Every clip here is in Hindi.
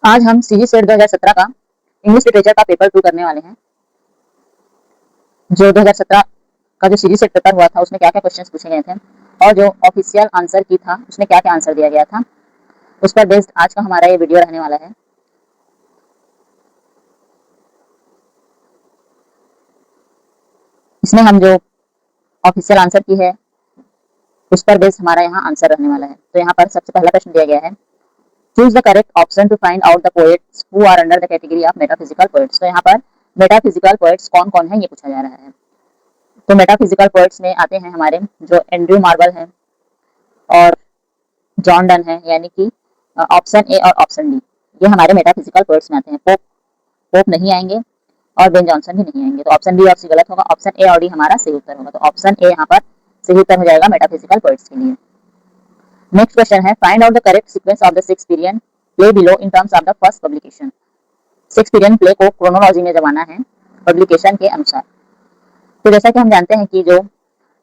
आज हम सीजी सेट 2017 का इंग्लिश लिटरेचर का पेपर 2 करने वाले हैं। जो 2017 का जो सीजी सेट पेपर हुआ था उसमें क्या क्या क्वेश्चंस पूछे गए थे और जो ऑफिशियल आंसर की था उसमें क्या क्या आंसर दिया गया था, उस पर बेस्ड आज का हमारा ये वीडियो रहने वाला है। इसमें हम जो ऑफिशियल आंसर की है उस पर बेस्ड हमारा यहाँ आंसर रहने वाला है। तो यहाँ पर सबसे पहला प्रश्न दिया गया है, choose the correct option to find out the poets who are under the category of metaphysical poets. तो यहाँ पर मेटाफिजिकल पोएट्स कौन कौन है ये पूछा जा रहा है। तो मेटाफिजिकल पोएट्स में आते हैं हमारे जो एंड्रयू मार्वल है और जॉन डन है, यानी कि ऑप्शन ए और ऑप्शन डी ये हमारे मेटाफिजिकल पोएट्स में आते हैं। पोप पोप नहीं आएंगे और बेन जॉनसन भी नहीं आएंगे। तो ऑप्शन बी और सी गलत होगा, ऑप्शन ए और डी हमारा सही उत्तर होगा। तो ऑप्शन ए यहाँ पर सही उत्तर हो जाएगा मेटाफिजिकल पोएट्स के लिए। नेक्स्ट क्वेश्चन है, find out the correct sequence of the Shakespearean play below in terms of the first publication. Shakespearean play को क्रोनोलॉजी में जमाना है पब्लिकेशन के अनुसार। तो जैसा कि हम जानते हैं कि जो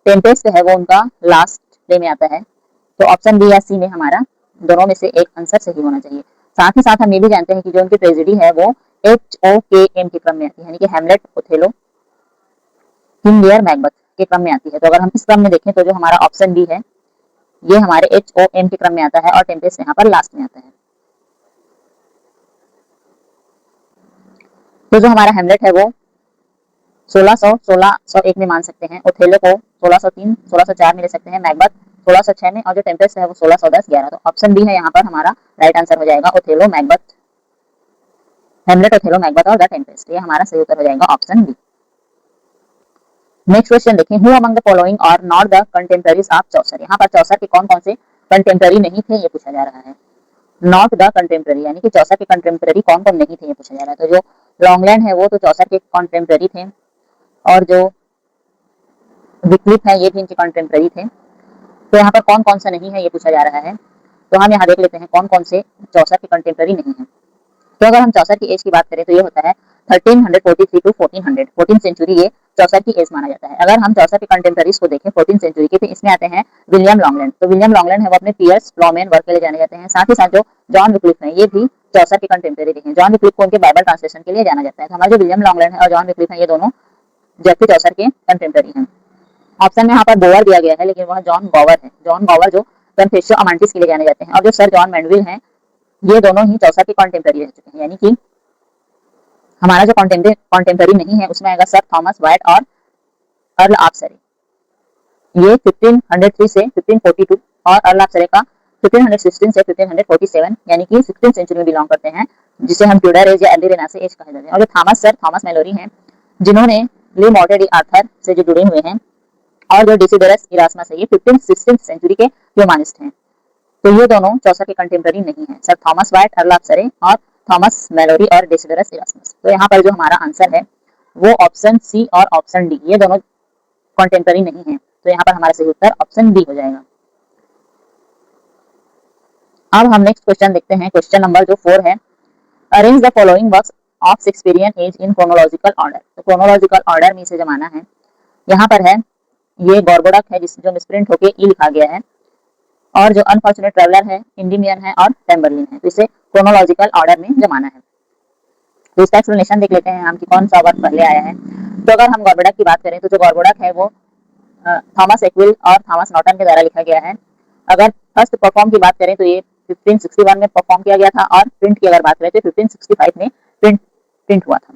टेम्पेस्ट है वो उनका लास्ट प्ले में आता है। तो ऑप्शन बी या सी में हमारा दोनों में से एक आंसर सही होना चाहिए। साथ ही साथ हम ये भी जानते हैं कि जो उनकी ट्रेजेडी है वो HOKM के क्रम में आती है, यानी कि हैमलेट, ओथेलो, किंग लियर, मैकबथ के क्रम में आती है। तो अगर हम इस क्रम में देखें तो जो हमारा ऑप्शन बी है ये हमारे HOM के क्रम में आता है और टेम्पेस्ट यहाँ पर लास्ट में आता है। तो जो हमारा हैमलेट है वो 1601 में मान सकते हैं, ओथेलो को 1603, 1604 में ले सकते हैं, मैकबथ 1606 में, और जो टेम्पेस्ट है वो 1610, 11। तो ऑप्शन बी है यहाँ पर हमारा राइट आंसर हो जाएगा, Othello, Macbeth, Hamlet, Othello, Macbeth और द टेम्पेस्ट। ये हमारा सही उत्तर हो जाएगा ऑप्शन बी। नेक्स्ट क्वेश्चन देखें, who among the following are not the contemporaries of Chaucer. यहाँ पर चौसर के कौन कौन से कंटेम्पररी नहीं थे ये पूछा जा रहा है। नॉट द कंटेम्पररी यानी कि चौसर के कंटेम्पररी कौन कौन नहीं थे ये पूछा जा रहा है। तो जो लॉन्गलैंड है वो तो चौसर के कंटेम्पररी थे और जो विक्लिफ है ये भी इनके कंटेम्पररी थे। तो यहाँ पर कौन कौन सा नहीं है ये पूछा जा रहा है। तो हम यहाँ देख लेते हैं कौन कौन से चौसर के कंटेम्पररी नहीं है। तो अगर हम चौसर की एज की बात करें तो ये होता है 1343 टू 1400, 14 सेंचुरी ये चौसर की एज माना जाता है। अगर हम चौसर के कंटेम्पररीज को देखें 14 सेंचुरी के, तो इसमें आते हैं विलियम लॉन्गलैंड। तो विलियम लॉन्गलैंड है वो अपने पियर्स फ्लॉमेन वर्क के लिए जाने जाते हैं। साथ ही साथ जो जॉन विक्लिफ है ये भी चौसर के कंटेम्पररी हैं। जॉन विक्लिफ को उनके बाइबल ट्रांसलेशन के लिए जाना जाता है। तो हमारे जो विलियम लॉन्गलैंड है और जॉन विक्लिफ है ये दोनों जेफरी चौसर के कंटेम्पररी हैं। ऑप्शन में यहाँ पर बोवर दिया गया है लेकिन वह जॉन गॉवर है। जॉन गॉवर जो कन्फेसियो अमांटिस के लिए जाने जाते हैं, और जो सर जॉन मैंडविल हैं ये दोनों ही चौसर के कंटेम्पररी रह चुके हैं। यानी कि हमारा जो कंटेम्पररी नहीं है उसमें आएगा सर थॉमस वाइट और अर्ल ऑफ सरे। ये 1503 से 1542 और अर्ल ऑफ सरे का 1516 से 1547 यानी कि 16 सेंचुरी में बिलोंग करते हैं, जिसे हम ट्यूडर एज या अर्ली रेनेसां एज कहा जाता है। और जो थॉमस मैलोरी हैं जिन्होंने ली मॉर्टे डी आर्थर से जो जुड़े हुए हैं, और जो डिसिडरस इरास्मस है ये 15th-16th सेंचुरी के ह्यूमनिस्ट हैं। तो ये दोनों चौसर के कंटेम्पररी नहीं है, sir Thomas white, earl of सरे और थॉमस मैलोरी और डिसिडरस इरास्मस। तो यहाँ पर जो हमारा आंसर है वो ऑप्शन सी और ऑप्शन डी ये दोनों कंटेम्पररी नहीं है। तो यहाँ पर हमारा सही उत्तर ऑप्शन डी हो जाएगा। अब हम नेक्स्ट क्वेश्चन देखते हैं, क्वेश्चन नंबर जो 4 है, arrange the following works of Shakespearean age in chronological order. तो क्रोनोलॉजिकल ऑर्डर में इसे जमाना है। यहाँ पर है ये गॉर्बोडक है जिस जो मिसप्रिंट होके ई लिखा गया है, और जो अनफॉर्चुनेट ट्रैवलर है, इंडिमियन है और टेम्बरलिन है। तो इसे क्रोनोलॉजिकल ऑर्डर में जमाना है। तो इसका एक्सप्लेनेशन देख लेते हैं हम कि कौन सा वर्क पहले आया है। तो अगर हम गॉर्बोडक की बात करें तो जो गॉर्बोडक है वो थॉमस एक्विल और थॉमस नॉर्टन के द्वारा लिखा गया है। अगर फर्स्ट परफॉर्म की बात करें तो ये 1561 में परफॉर्म किया गया था, और प्रिंट की अगर बात करें तो 1565 में प्रिंट हुआ था।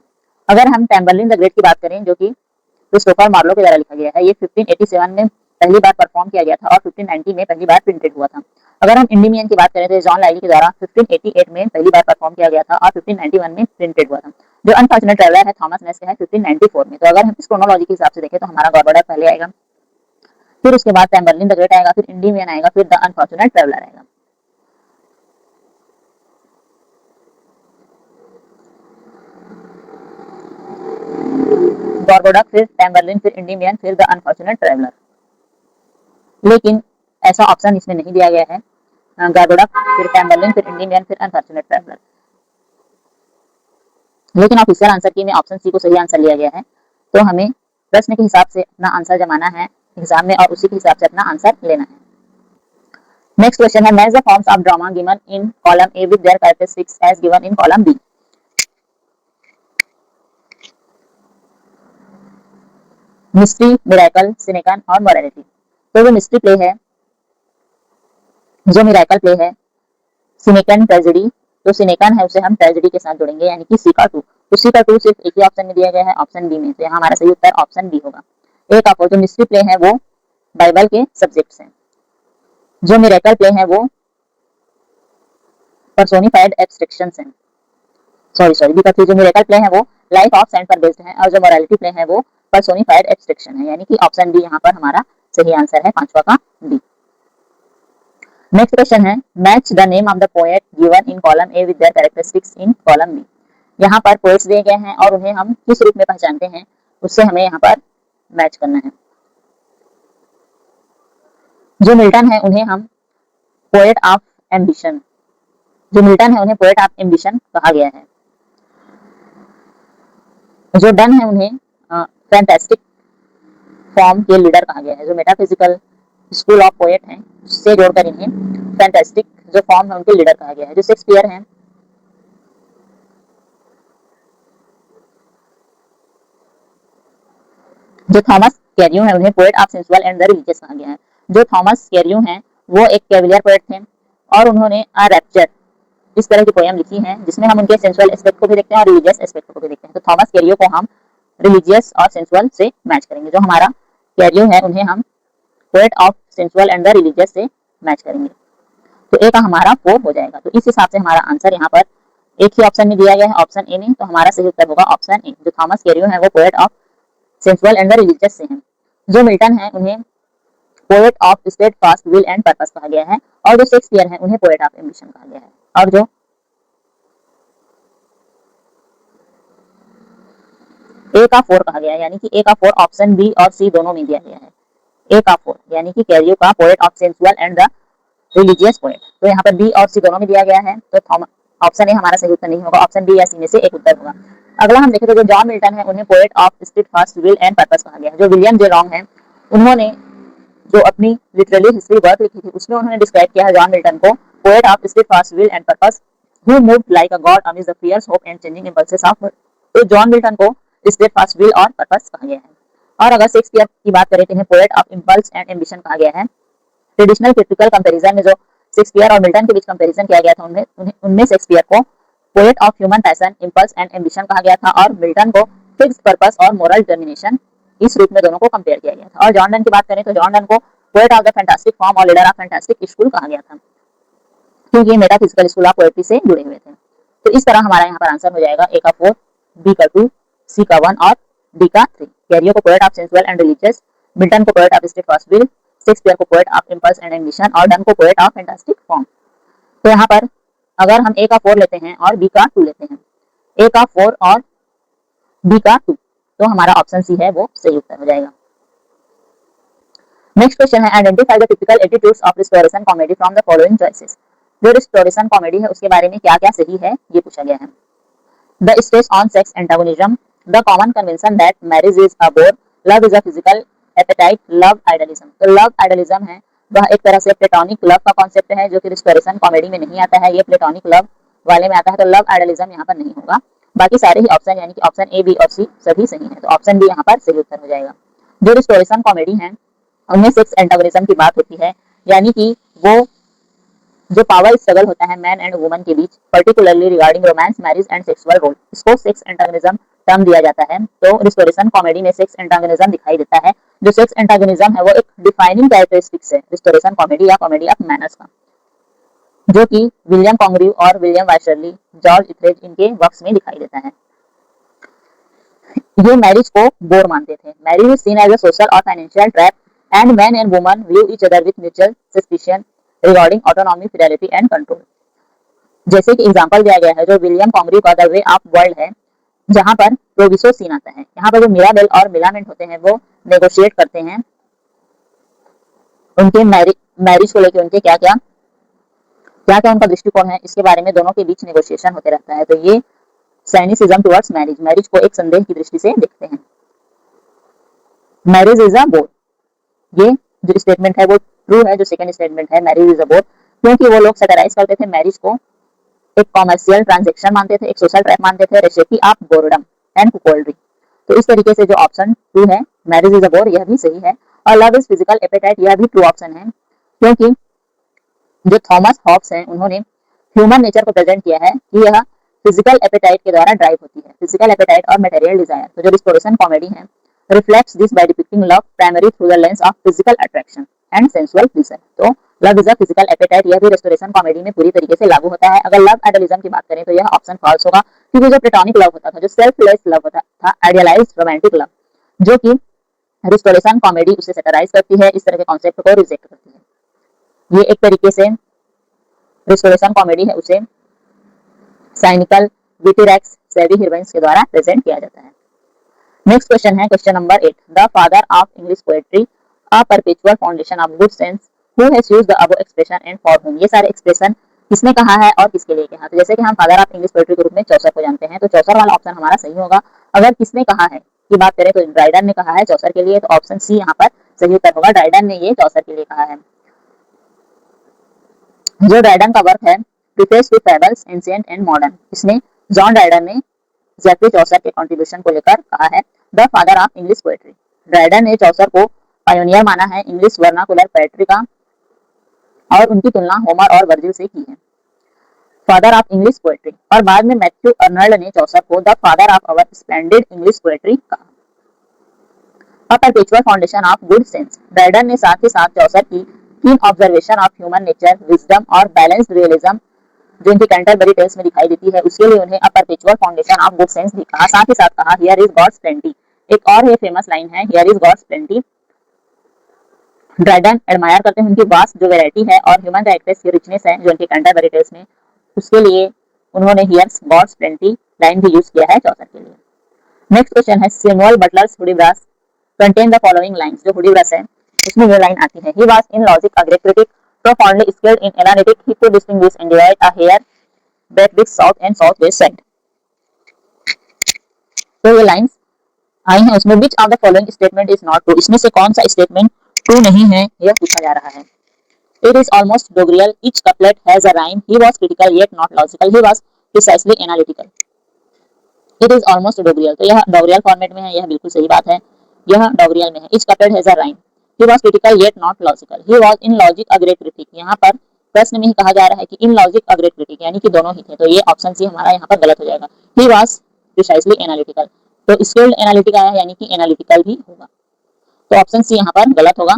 अगर हम टेम्बरलिन द ग्रेट की बात करें जो कि क्रिस्टोफर मार्लो के द्वारा लिखा गया है, ये 1587 में पहली बार परफॉर्म किया गया था और 1590 में पहली बार प्रिंटेड हुआ था। अगर हम इंडिमियन की बात करें तो जॉन लाइली के द्वारा 1588 में पहली बार परफॉर्म किया गया था और 1591 में प्रिंटेड हुआ था। जो अनफॉर्चुनेट ट्रैवलर है थॉमस नेस का है 1594 में। तो अगर हम इस क्रोनोलॉजी के हिसाब से देखें तो हमारा गॉर्बोडक पहले आएगा, फिर उसके बाद टेम्बरलिन द ग्रेट आएगा, फिर इंडिमियन आएगा, फिर द अनफॉर्चुनेट ट्रैवलर आएगा। गॉर्बोडक, फिर टेम्बरलिन, फिर इंडिमियन, फिर द अनफॉर्चुनेट ट्रैवलर। लेकिन ऐसा ऑप्शन इसमें नहीं दिया गया है, गॉर्बोडक, फिर टेम्बरलिन, फिर इंडिमियन, फिर अनफॉर्चुनेट ट्रैवलर। लेकिन ऑफिशियल आंसर की में ऑप्शन सी को सही आंसर लिया गया है। तो हमें प्रश्न के हिसाब से अपना आंसर जमाना है एग्जाम में और उसी के हिसाब से अपना आंसर लेना है। नेक्स्ट क्वेश्चन है match the forms of drama given in column A with their characteristics as given in column B. Mystery, miracle, सिनेकन और मोरालिटी। तो जो मिस्ट्री प्ले है, जो मिरेकल प्ले है, सिनेकन ट्रेजेडी, तो सिनेकन है उसे हम ट्रेजेडी के साथ जोड़ेंगे यानी कि सी का 2। तो सी का 2 सिर्फ एक ही ऑप्शन में दिया गया है, ऑप्शन बी में, तो यहाँ हमारा सही उत्तर ऑप्शन बी होगा। एक ऑफ जो मिस्ट्री प्ले है वो बाइबल के सब्जेक्ट्स हैं, जो मिरेकल प्ले है वो पर्सोनिफाइड एब्स्ट्रैक्शंस हैं। सॉरी बी का 3 जो मिरेकल प्ले है वो लाइफ ऑफ सेंट पर बेस्ड है, और जो मोरालिटी प्ले है वो पर्सोनिफाइड एब्स्ट्रैक्शन है, यानी कि ऑप्शन बी यहाँ पर हमारा सही आंसर है, पांचवा का बी। नेक्स्ट क्वेश्चन है match the name of the poet given in column A with their characteristics in column B. यहाँ पर पोएट्स दिए गए हैं और उन्हें हम किस रूप में पहचानते हैं उससे हमें यहाँ पर मैच करना है। जो मिल्टन है उन्हें हम पोएट ऑफ एम्बिशन, जो मिल्टन है उन्हें पोएट ऑफ एम्बिशन कहा गया है। जो डन है उन्हें फैंटास्टिक फॉर्म के लीडर कहा गया है। जो मेटाफिजिकल स्कूल ऑफ पोएट है उससे जोड़कर इन्हें फैंटास्टिक जो फॉर्म है उनके लीडर कहा गया है। जो शेक्सपियर है, जो थॉमस कैरियो है उन्हें poet of sensual and the religious कहा गया है। जो थॉमस कैरियो हैं वो एक कैविलियर पोएट थे और उन्होंने अ रैप्चर इस तरह की पोयम लिखी है जिसमें हम उनके सेंसुअल एस्पेक्ट को भी देखते हैं और रिलीजियस एस्पेक्ट को भी देखते हैं। तो थॉमस कैरियो को हम रिलीजियस और सेंसुअल से मैच करेंगे। जो हमारा कैरियो है उन्हें हम poet of sensual and the religious से मैच करेंगे। तो ए का हमारा 4 हो जाएगा। तो इस हिसाब से हमारा आंसर यहाँ पर एक ही ऑप्शन में दिया गया है, ऑप्शन ए में, तो हमारा सही उत्तर होगा ऑप्शन ए। जो थॉमस कैरियो है वो poet of sensual and the religious से हैं। जो मिल्टन है उन्हें poet of state fast will and purpose कहा गया है, और जो शेक्सपियर है उन्हें पोएट ऑफ एम्बिशन कहा गया है। और जो ए का 4 कहा गया है, यानी कि ए का 4 ऑप्शन बी और सी दोनों में दिया गया है। ए का 4 यानी कि कैरियो का poet of sensual and the religious poet, तो यहाँ पर बी और सी दोनों में दिया गया है, तो ऑप्शन ए हमारा सही उत्तर नहीं होगा, ऑप्शन बी या सी में से एक उत्तर होगा। अगला हम देखें तो जो जॉन मिल्टन है उन्हें poet of state fast will and purpose कहा गया है। जो विलियम जे लॉन्ग है उन्होंने जो अपनी लिटरेरी हिस्ट्री वर्क लिखी थी उसमें उन्होंने डिस्क्राइब किया है जॉन मिल्टन को poet of state fast will and purpose who moved like a god amid the fierce hope and changing impulses of. तो जॉन मिल्टन को स्टेट फास्ट विल और पर्पस कहा गया है। और अगर शेक्सपियर की बात करें तो इन्हें poet of impulse and ambition कहा गया है। ट्रेडिशनल क्रिटिकल कंपैरिजन में जो शेक्सपियर और मिल्टन के बीच कंपैरिजन किया गया था उनमें शेक्सपियर को poet of human passion, impulse and ambition कहा गया था और मिल्टन को फिक्स्ड पर्पस और मोरल डिटर्मिनेशन, इस रूप में दोनों को कंपेयर किया गया था। और जॉन डन की बात करें तो जॉन डन को poet of the fantastic form और लीडर ऑफ फैंटास्टिक स्कूल कहा गया था, क्योंकि ये मेटाफिजिकल स्कूल ऑफ पोएट्री से जुड़े हुए थे। तो इस तरह हमारा यहाँ पर आंसर हो जाएगा ए का 4, बी का 2, सी का 1 और डी का 3। कैरियो को poet of sensual and religious, Milton को poet of state fast will, Shakespeare को poet of impulse and ambition और डन को पोएट ऑफ फैंटास्टिक फॉर्म। तो यहाँ पर अगर हम ए का 4 लेते हैं और बी का 2 लेते हैं, ए का 4 और बी का 2, तो हमारा ऑप्शन सी है वो सही उत्तर हो जाएगा। नेक्स्ट क्वेश्चन है identify the typical attitudes of restoration comedy from the following choices. जो रिस्टोरेशन कॉमेडी है उसके बारे में क्या क्या सही है ये पूछा गया है। The stress on sex antagonism, the common convention that marriage is a bore, love is a physical appetite, love idealism. तो लव आइडलिज्म है वह एक तरह से प्लेटोनिक लव का कॉन्सेप्ट है जो कि रिस्टोरेशन कॉमेडी में नहीं आता है, ये प्लेटोनिक लव वाले में आता है, तो लव आइडलिज्म यहाँ पर नहीं होगा। बाकी सारे ही ऑप्शन यानी कि ऑप्शन ए, बी और सी सभी सही हैं, तो ऑप्शन बी यहाँ पर सही उत्तर हो जाएगा। जो रिस्टोरेशन कॉमेडी है उनमें सेक्स एंटागोनिज्म की बात होती है, यानी कि वो जो पावर स्ट्रगल होता है मैन एंड वुमन के बीच, particularly regarding romance, marriage and sexual role, इसको सेक्स एंटागोनिज्म टर्म दिया जाता है। तो रिस्टोरेशन कॉमेडी में सेक्स एंटागोनिज्म दिखाई देता है। जो सेक्स एंटागोनिज्म है वो एक डिफाइनिंग कैरेक्टरिस्टिक्स है रिस्टोरेशन कॉमेडी या कॉमेडी ऑफ मैनर्स का, जो कि विलियम कॉन्ग्रीव और विलियम वाइशरली, जॉर्ज इथरेज इनके वर्क्स में दिखाई देता है। ये मैरिज को बोर मानते थे। Marriage is seen as a social और financial trap and man and woman view each other with mutual suspicion regarding autonomy, fidelity and control. जैसे कि एग्जांपल दिया गया है जो विलियम कॉन्ग्रीव का द वे ऑफ वर्ल्ड है, जहां पर प्रोविसो सीन आता है। यहाँ पर जो मिराबेल और मिलामेंट होते हैं वो नेगोशिएट करते हैं उनके मैरिज को लेकर, उनके क्या क्या उनका दृष्टिकोण है इसके बारे में दोनों के बीच नेगोशिएशन होते रहता है। तो ये साइनिसिज्म टुवर्ड्स मैरिज, मैरिज को एक संदेह की दृष्टि से देखते हैं। मैरिज इज अ बोर, ये जो स्टेटमेंट है वो ट्रू है जो सेकंड स्टेटमेंट है, मैरिज इज अ बोर, क्योंकि वो लोग सैटराइज करते थे मैरिज को, एक कॉमर्शियल ट्रांजैक्शन मानते थे, एक सोशल ट्रैप मानते थे, रेसिपी ऑफ बोरडम एंड कुपोल्ट्री। तो इस तरीके से जो ऑप्शन 2 है, मैरिज इज अ बोर, यह भी सही है। और लव इज फिजिकल एपेटाइट, यह भी ट्रू ऑप्शन है, क्योंकि जो थॉमस हॉब्स हैं उन्होंने ह्यूमन नेचर को प्रेजेंट किया है कि यह फिजिकल एपेटाइट के द्वारा ड्राइव होती है, फिजिकल एपेटाइट और मटेरियल डिजायर। तो जो रिस्टोरेशन कॉमेडी है reflects this by depicting love primary through the lens of physical attraction and sensual pleasure. तो love is a physical appetite, यह भी रिस्टोरेशन कॉमेडी में पूरी तरीके से लागू होता है। अगर लव आइडियलिज्म की बात करें तो यह ऑप्शन फॉल्स होगा, क्योंकि जो प्लेटोनिक लव होता था, जो सेल्फलेस लव होता था, आइडियलाइज्ड रोमांटिक लव, जो कि रिस्टोरेशन कॉमेडी उसे सैटराइज करती है, इस तरह के कॉन्सेप्ट को रिजेक्ट करती है। ये एक तरीके से रिस्टोरेशन कॉमेडी है, उसे साइनिकल विटिरेक्स सेवी हीरोइंस के द्वारा प्रेजेंट किया जाता है। नेक्स्ट क्वेश्चन है question number 8, the father of English poetry a perpetual foundation of good sense who has used the above expression and for व्हॉम। ये सारे एक्सप्रेशन किसने कहा है और किसके लिए कहा। तो जैसे कि हम फादर ऑफ इंग्लिश पोएट्री के रूप में चौसर को जानते हैं, तो चौसर वाला ऑप्शन हमारा सही होगा। अगर किसने कहा है की बात करें तो ड्राइडन ने कहा है चौसर के लिए, तो ऑप्शन सी यहाँ पर सही उत्तर होगा, ड्राइडन ने ये चौसर के लिए कहा है। जो ड्राइडन का वर्क है preface to fables ancient and modern, इसमें जॉन ड्राइडन ने जेफरी चौसर के कंट्रीब्यूशन को लेकर कहा है the father of English poetry. Dryden ने चौसर को पायोनियर माना है इंग्लिश वर्नाकुलर पोएट्री का, और उनकी तुलना होमर और वर्जिल से की है, फादर ऑफ इंग्लिश पोएट्री। और बाद में मैथ्यू अर्नल्ड ने चौसर को the father of our splendid English poetry कहा। A perpetual foundation of good sense, Dryden ने साथ ही साथ चौसर की keen observation of human nature, wisdom और बैलेंस्ड रियलिज्म जो इनकी कैंटरबरी टेल्स में दिखाई देती है, उसके लिए उन्हें अ perpetual foundation of good sense भी कहा। साथ ही साथ कहा हियर इज गॉड्स प्लेंटी। एक और ये फेमस लाइन है here is God's plenty. Dryden admire करते हैं उनकी वास्ट जो वैरायटी है और ह्यूमन राइट्स की रिचनेस है जो इनकी कैंटरबरी टेल्स में, उसके लिए उन्होंने हियर गॉड्स प्लेंटी लाइन भी यूज किया है चौसर के लिए। नेक्स्ट क्वेश्चन है Samuel Butler's Hudibras contain the following lines. जो हुडीब्रास है उसमें ये लाइन आती है, he was in logic a great critic, profoundly skilled in analytic, he could distinguish and divide a hair breadth with south and southwest side। तो ये लाइंस आई हैं उसमें, which of the following statement is not true, इसमें से कौन सा स्टेटमेंट ट्रू नहीं है यह पूछा जा रहा है। It is almost doggerel, each couplet has a rhyme, he was critical yet not logical, he was precisely analytical। It is almost doggerel, तो यह डॉगरियल फॉर्मेट में है, यह बिल्कुल सही बात है, यह डॉगरियल में है। Each couplet has a rhyme, he was critical yet not logical, he was in logic a great critic। यहाँ पर प्रश्न में ही कहा जा रहा है कि इन लॉजिक अ ग्रेट क्रिटिक, यानी कि दोनों ही थे, तो ये ऑप्शन सी हमारा यहाँ पर गलत हो जाएगा। ही वाज प्रिसाइसली एनालिटिकल, तो स्किल्ड एनालिटिक आया यानी कि एनालिटिकल भी होगा, तो ऑप्शन सी यहाँ पर गलत होगा,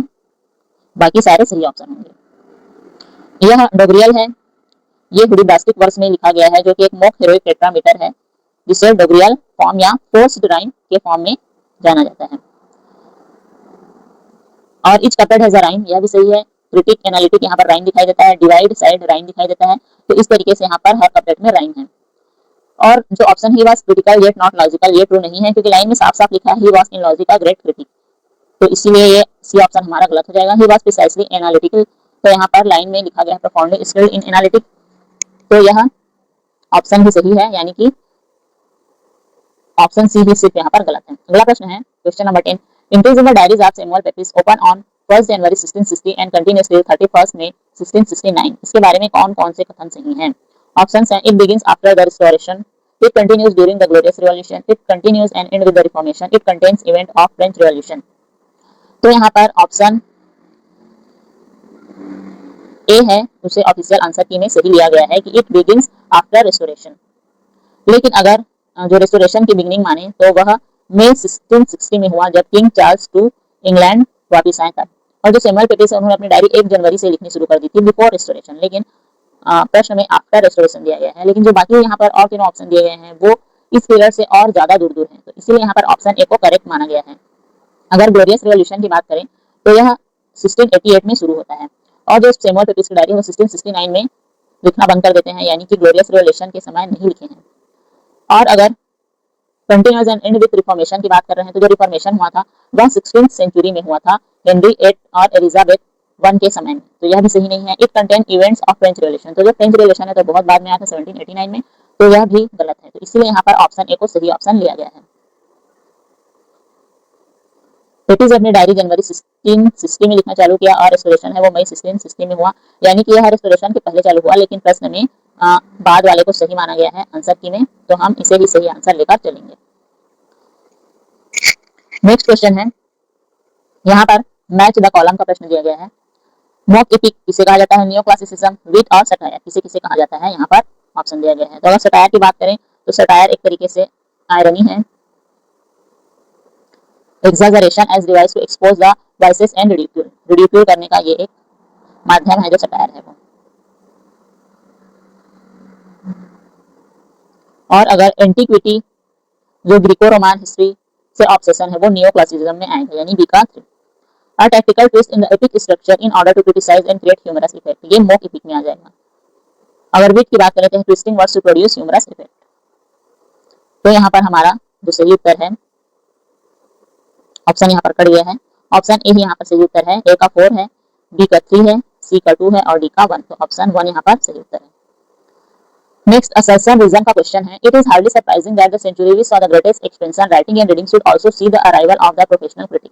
बाकी सारे सही ऑप्शन होंगे। यह डोगरियल है, ये हुडीब्रास्टिक वर्स में लिखा गया है जो कि एक मोक हेरोइक टेट्रामीटर है जिसे डोगरियल फॉर्म या फोर्स्ड राइम के फॉर्म में जाना जाता है। और etch couplet has a rhyme, यह भी सही है। क्रिटिक एनालिटिक यहाँ पर राइम दिखाई देता है, डिवाइड साइड राइम दिखाई देता है, तो इस तरीके से यहाँ पर हर कपलेट में राइम है। और जो option he was critical yet not logical, ये ट्रू नहीं है क्योंकि लाइन में साफ साफ लिखा है he was in logic a great critic, तो इसीलिए ये सी ऑप्शन हमारा गलत हो जाएगा। ही वाज प्रिसाइसली एनालिटिकल, तो यहाँ पर लाइन में लिखा गया है प्रोफाउंडली स्किल्ड इन एनालिटिक, तो यह ऑप्शन भी सही है, यानी कि ऑप्शन सी भी सिर्फ यहाँ पर गलत है। अगला प्रश्न है question number 10, entries in the diaries of Samuel Pepys open on 1 January 1660 and continuous till 31 मई 1669। इसके बारे में कौन कौन से कथन सही हैं। ऑप्शंस हैं it begins after the restoration, it continues during the glorious revolution, it continues and and with the reformation, it contains event of French revolution. तो यहाँ पर ऑप्शन ए है उसे ऑफिशियल आंसर की में सही लिया गया है कि इट बिगिंस आफ्टर रिस्टोरेशन, लेकिन अगर जो रेस्टोरेशन की बिगनिंग माने तो वह मई 1660 में हुआ जब किंग चार्ल्स टू इंग्लैंड वापिस आए तब। और जो सैमुअल पेपिस है उन्होंने अपनी डायरी 1 जनवरी से लिखनी शुरू कर दी थी बिफोर रेस्टोरेशन, लेकिन प्रश्न में आफ्टर रेस्टोरेशन दिया गया है, लेकिन जो बाकी यहाँ पर और तीनों ऑप्शन दिए गए हैं वो इस पीरियड से और ज्यादा दूर दूर है, तो इसीलिए यहाँ पर ऑप्शन ए को करेक्ट माना गया है। अगर ग्लोरियस रिवॉल्यूशन की बात करें तो यह 1688 में शुरू होता है और जो सैमुअल पेपिस की डायरी है वो 1669 में लिखना बंद कर देते हैं, यानी कि ग्लोरियस रिवॉल्यूशन के समय नहीं लिखे हैं। और अगर continuous and and with reformation की बात कर रहे हैं तो जो रिफॉर्मेशन हुआ था वह 16th सेंचुरी में हुआ था हेनरी 8 और एलिजाबेथ 1 के समय में, तो यह भी सही नहीं है। It contain events of French revolution, तो जो फ्रेंच रिवॉल्यूशन है तो बहुत बाद में आया था 1789 में, तो यह भी गलत है, तो इसलिए यहाँ पर ऑप्शन ए को सही ऑप्शन लिया गया है। पेटीज अपनी डायरी जनवरी 1660 में लिखना चालू किया और रेस्टोरेशन है वो मई 1660 में हुआ, यानी कि यह रेस्टोरेशन के पहले चालू हुआ, लेकिन प्रश्न में बाद वाले को सही माना गया है आंसर की में, तो हम इसे ही सही आंसर लेकर चलेंगे। नेक्स्ट क्वेश्चन है, यहाँ पर मैच द कॉलम का प्रश्न दिया गया है। मॉक एपिक किसे कहा जाता है? नियो क्लासिसिज्म, विट और सटायर किसे किसे कहा जाता है? यहाँ पर ऑप्शन दिया गया है। तो अगर सटायर की बात करें तो सटायर एक तरीके से आयरनी है, exaggeration as device to expose the vices and ridicule करने का ये एक माध्यम है जो सटायर है वो। और अगर एंटीक्विटी जो ग्रीको रोमान हिस्ट्री से ऑब्सेशन है वो नियो क्लासिसिज्म में आएगा, यानी बी का 3। A tactical twist in the epic structure in order to criticize and create humorous effect, ये मॉक एपिक में आ जाएगा। अगर विट की बात करें तो twisting words to produce humorous effect. तो यहाँ पर हमारा जो सही उत्तर है ऑप्शन यहाँ पर कट गया है, ऑप्शन ए ही यहाँ पर सही उत्तर है। ए का 4 है, बी का 3 है, सी का 2 है और डी का 1, तो ऑप्शन 1 यहाँ पर सही उत्तर है। नेक्स्ट असर्शन रीजन का क्वेश्चन है। It is hardly surprising that the century we saw the greatest expansion writing and reading should also see the arrival of the professional critic.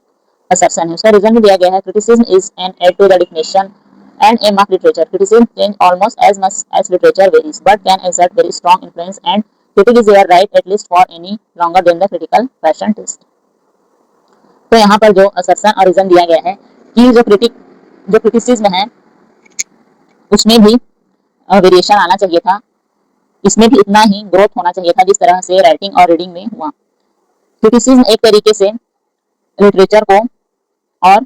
Assertion है, उसका रीजन भी दिया गया है। Criticism is an aid to the definition and aim of literature. Criticism change almost as much as literature varies, but can exert very strong influence and critic is there right at least for any longer than the critical fashion taste. तो यहाँ पर जो असर्शन और रीजन दिया गया है कि जो क्रिटिसिज्म है उसमें भी वेरिएशन आना चाहिए था, इसमें भी उतना ही ग्रोथ होना चाहिए था जिस तरह से राइटिंग और रीडिंग में हुआ। क्रिटिसिज्म एक तरीके से लिटरेचर को और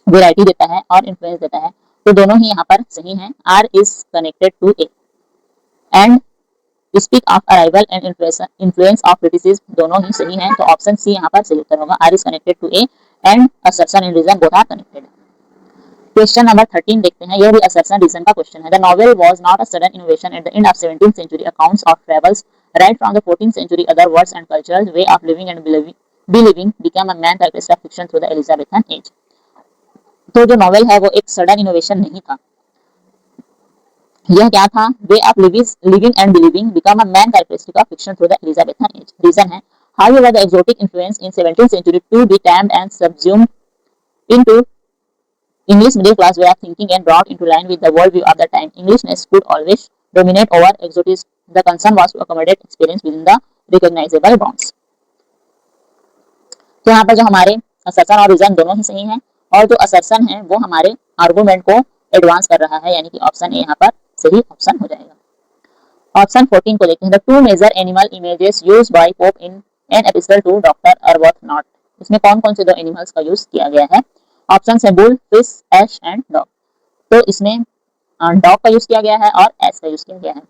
वैरायटी देता है और इन्फ्लुएंस देता है, तो दोनों ही यहाँ पर सही हैं। R is connected to A and speak of arrival and influence of criticism, दोनों ही सही हैं, तो ऑप्शन सी यहाँ पर सही उत्तर होगा। R is connected to A and assertion and reason both are connected. Question number 13 देखते हैं, यह भी असर्शन रीजन का क्वेश्चन है। The novel was not a sudden innovation at the end of 17th century, accounts of travels right from the 14th century, other words and cultures, way of living and believing became a main characteristic of fiction through the Elizabethan age। तो जो नॉवेल है वो एक सडन इनोवेशन नहीं था, यह क्या था? Way of living and believing become a man characteristic of fiction through the Elizabethan age. Reason है, however the exotic influence in 17th century to be tamed and subsumed into English middle class way of thinking and brought into line with the world view of the time. Englishness could always dominate over exotism. The concern was to accommodate experience within the recognizable bounds। तो यहाँ पर जो हमारे असर्शन और रीजन दोनों ही सही हैं, और जो असर्शन है वो हमारे आर्गुमेंट को एडवांस कर रहा है, यानी कि ऑप्शन ए यहाँ पर सही ऑप्शन हो जाएगा। ऑप्शन 14 को देखते हैं। The two major animal images used by Pope in an epistle to doctor Arbuthnot, इसमें कौन कौन से दो एनिमल्स का यूज किया गया है? ऑप्शन है bull, fish, ass and dog. तो इसमें डॉग का यूज किया गया है और एश का यूज किया गया है।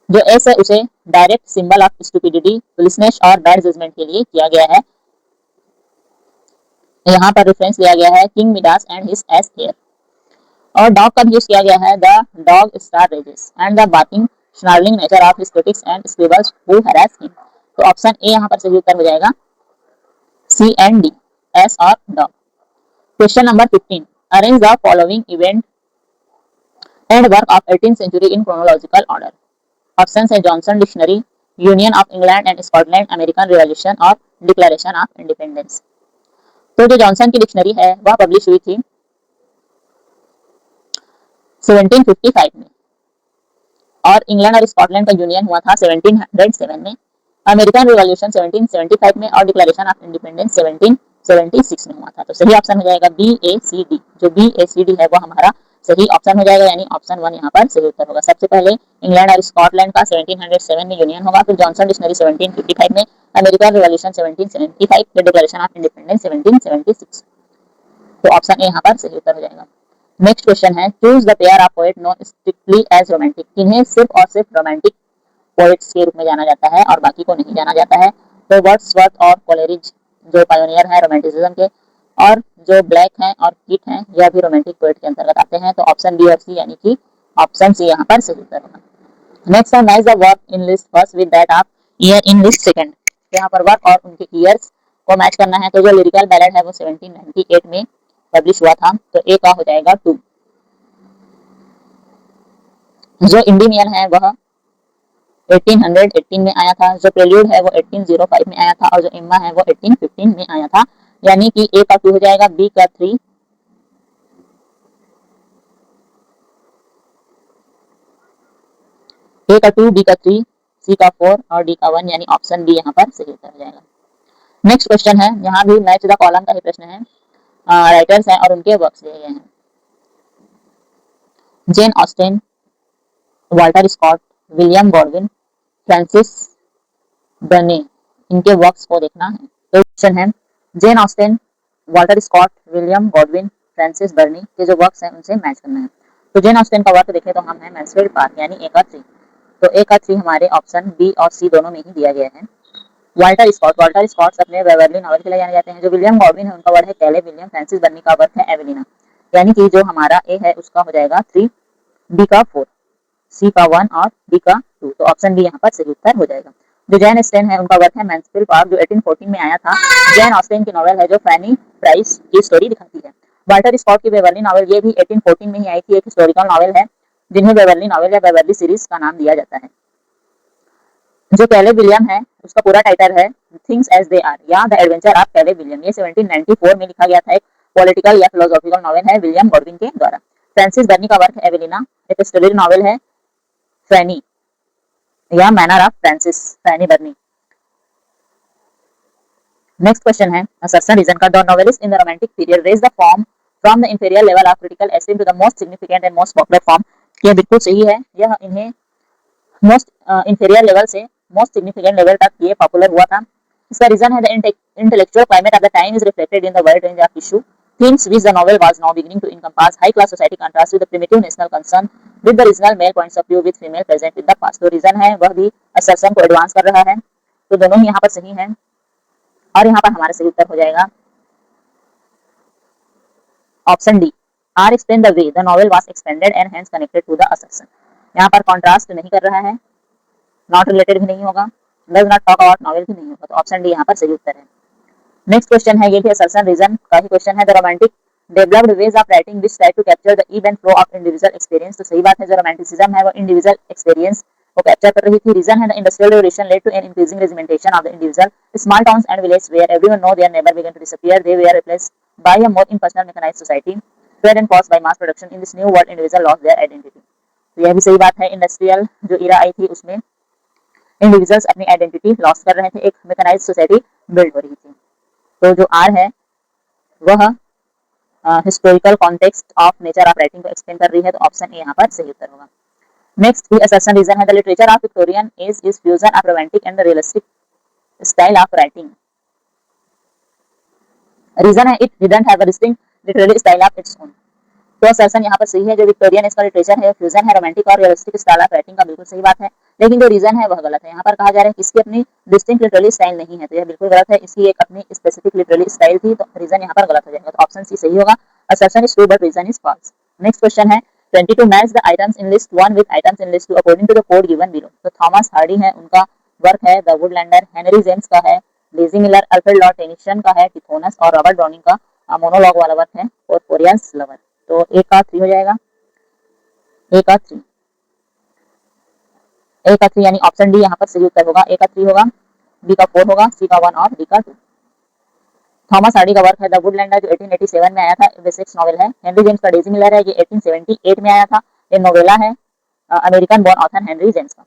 जो एश है उसे direct symbol of stupidity, foolishness और बैड जजमेंट के लिए किया गया है। यहाँ पर रेफरेंस दिया गया है King Midas and his ass ears. और डॉग का यूज किया गया है the dog star rages and the barking snarling nature of his critics and scribbles who harass him. तो ऑप्शन ए यहाँ पर सही उत्तर हो जाएगा, सी एंड डी, एस और dog. Question number 15, arrange the following event and work of 18th century in chronological order. Option है Johnson dictionary, union of England and Scotland, American revolution और डिक्लेरेशन ऑफ इंडिपेंडेंस। तो जो जॉनसन की डिक्शनरी है वह पब्लिश हुई थी 1755 में, और इंग्लैंड और स्कॉटलैंड का यूनियन हुआ था 1707 में, अमेरिकन रिवॉल्यूशन 1775 में और डिक्लेरेशन ऑफ इंडिपेंडेंस 1776 में हुआ था। तो सही ऑप्शन हो जाएगा बी ए सी डी। जो बी ए सी डी है वो हमारा सही ऑप्शन हो जाएगा, यानी ऑप्शन 1 यहाँ पर सही उत्तर होगा। सबसे पहले इंग्लैंड और स्कॉटलैंड का 1707 में यूनियन होगा, फिर जॉनसन डिक्शनरी 1755 में, अमेरिकन रिवॉल्यूशन 1775, फिर डिक्लेरेशन ऑफ इंडिपेंडेंस 1776। तो ऑप्शन ए यहाँ पर सही उत्तर हो जाएगा। नेक्स्ट क्वेश्चन है, choose the pair of poet known strictly as romantic, इन्हें सिर्फ और सिर्फ रोमांटिक पोएट्स के रूप में जाना जाता है और बाकी को नहीं जाना जाता है। तो वर्ड्सवर्थ और कोलेरिज जो पायोनियर है रोमांटिसिज्म के, और जो ब्लैक हैं और कीट हैं यह भी रोमांटिक पोएट के अंतर्गत आते हैं। तो ऑप्शन बी और सी, यानी कि ऑप्शन सी यहाँ पर सही उत्तर होगा। नेक्स्ट है, match the work in list first with that of year in list second. यहाँ पर वर्क और उनके ईयर्स को मैच करना है। तो जो लिरिकल बैलेड है वो 1798 में पब्लिश हुआ था, तो ए का हो जाएगा 2। जो इंडिमियन है वह 1818 में आया था, जो प्रेल्यूड है वो 1805 में आया था, और जो एम्मा है वो 1815 में आया था। यानी कि ए का 2 हो जाएगा, बी का 3, ए का 2, बी का 3, सी का 4 और डी का 1, यानी ऑप्शन बी यहाँ पर सही उत्तर हो जाएगा। नेक्स्ट क्वेश्चन है, यहाँ भी मैच द कॉलम का ही प्रश्न है। राइटर्स हैं और उनके वर्क्स दिए गए हैं। Jane Austen, Walter Scott, William Godwin, Frances Burney, इनके वर्क्स को देखना है। तो क्वेश्चन है, Jane Austen, Walter Scott, William Godwin, Frances Burney के जो वर्क्स हैं उनसे मैच करना है। तो जेन ऑस्टिन का वर्क देखें तो हम है मैन्सफील्ड पार्क, यानी ए का 3। तो ए का 3 हमारे ऑप्शन बी और सी दोनों में ही दिया गया है। वाल्टर स्कॉट अपने वेवरली नॉवल के लिए जाने जाते हैं। जो विलियम गॉडविन है उनका वर्क है कैले विलियम, फ्रांसिस बर्नी का वर्क है एवेलिना, यानी कि जो हमारा ए है उसका हो जाएगा 3, बी का 4, सी का 1 और डी का 2। तो ऑप्शन बी यहाँ पर सही उत्तर हो जाएगा। जो जैन ऑस्टेन है उनका वर्क है मैन्सफील्ड पार्क, जो 1814 में आया था। जैन ऑस्टेन की नॉवेल है जो फैनी प्राइस की स्टोरी दिखाती है। वाल्टर स्कॉट की बेवर्ली नॉवेल ये भी 1814 में ही आई थी, एक हिस्टोरिकल नॉवेल है जिन्हें बेवर्ली नॉवेल या बेवर्ली सीरीज का नाम दिया जाता है। जो कैले विलियम है उसका पूरा टाइटल है थिंग्स एज दे आर या द एडवेंचर ऑफ कैले विलियम। ये 1794 में लिखा गया था, एक पॉलिटिकल या फिलोसॉफिकल नॉवेल है विलियम गॉडविन के द्वारा। फ्रांसिस बर्नी का वर्क है एवेलिना, एक हिस्टोरिकल नॉवेल है फैनी या manner of Francis Fanny Burney. Next question है, असर्शन रीजन का the novelist in the romantic period raise the form from the inferior level of critical esteem to the most significant and most popular form. ये बिल्कुल सही है, यह इन्हें मोस्ट इंफीरियर लेवल से मोस्ट सिग्निफिकेंट लेवल तक ये पॉपुलर हुआ था। इसका रीजन है the intellectual climate of the time is reflected in the wide range of issue themes which the novel was now beginning to encompass. High class society contrast with the primitive national concern with the regional male points of view with female present in the past। तो रीजन है वह भी assertion को एडवांस कर रहा है। तो दोनों ही यहाँ पर सही हैं और यहाँ पर हमारा सही उत्तर हो जाएगा option D, R explain the way the novel was expanded and hence connected to the assertion. यहाँ पर कॉन्ट्रास्ट नहीं कर रहा है, नॉट रिलेटेड भी नहीं होगा, does not talk about novel भी नहीं होगा। तो ऑप्शन डी यहाँ पर सही उत्तर है। नेक्स्ट क्वेश्चन है, ये भी असर्शन रीजन का ही क्वेश्चन है। The romantic developed ways of writing which try to capture the ebb and flow of individual experience. तो सही बात है, जो रोमांटिसिज्म है वो इंडिविजुअल एक्सपीरियंस को कैप्चर कर रही थी। रीजन है the industrial revolution led to an increasing regimentation of the individual. Small towns and village where everyone know their neighbour began to disappear, they were replaced by a more impersonal mechanised society spread and caused by mass production in this new world individual lost their identity। तो यह भी सही बात है, इंडस्ट्रियल जो इरा आई थी उसमें इंडिविजुअल्स अपनी आइडेंटिटी लॉस कर रहे थे, एक मैकेनाइज्ड सोसाइटी बिल्ड हो रही थी। तो जो आर है वह historical context of nature of writing को एक्सप्लेन कर रही है। तो ऑप्शन ए यहाँ पर सही उत्तर होगा। नेक्स्ट भी असर्शन रीजन है, the literature of Victorian age is fusion of romantic and the realistic style of writing. Reason है it didn't have a distinct literary style of its own. तो असर्शन यहाँ पर सही है, जो विक्टोरियन इसका लिटरेचर है फ्यूजन है रोमांटिक और रियलिस्टिक स्टाइल ऑफ राइटिंग का, बिल्कुल सही बात है। लेकिन जो रीजन है वह गलत है। यहाँ पर कहा जा रहा है कि इसकी अपनी डिस्टिंक्ट लिटरेरी स्टाइल नहीं है, तो यह बिल्कुल गलत है। इसकी एक अपनी स्पेसिफिक लिटरेरी स्टाइल थी, तो रीजन यहाँ पर गलत हो जाएगा। तो ऑप्शन सी सही होगा, assertion is true but reason is false. Next question है, 22 match the items in list 1 with items in list 2 according to the code given below. तो थॉमस हार्डी है, उनका वर्क है द वुडलैंडर। हेनरी जेम्स का है Daisy Miller. Alfred Lord Tennyson का है टिथोनस। और रॉबर्ट ब्राउनिंग का मोनोलॉग वाला वर्क है पोरियस लवर। तो ए का 3 हो जाएगा, ए का 3, ए का 3 यानी ऑप्शन डी यहाँ पर सही उत्तर होगा। ए का 3 होगा, बी का 4 होगा, सी का 1 और डी का 2। थॉमस हार्डी का वर्क है द वुडलैंडर, जो 1887 में आया था, बेसिक्स नॉवेल है। हेनरी जेम्स का डेजी मिलर है, ये 1878 में आया था, ये नोवेला है American born author Henry James का।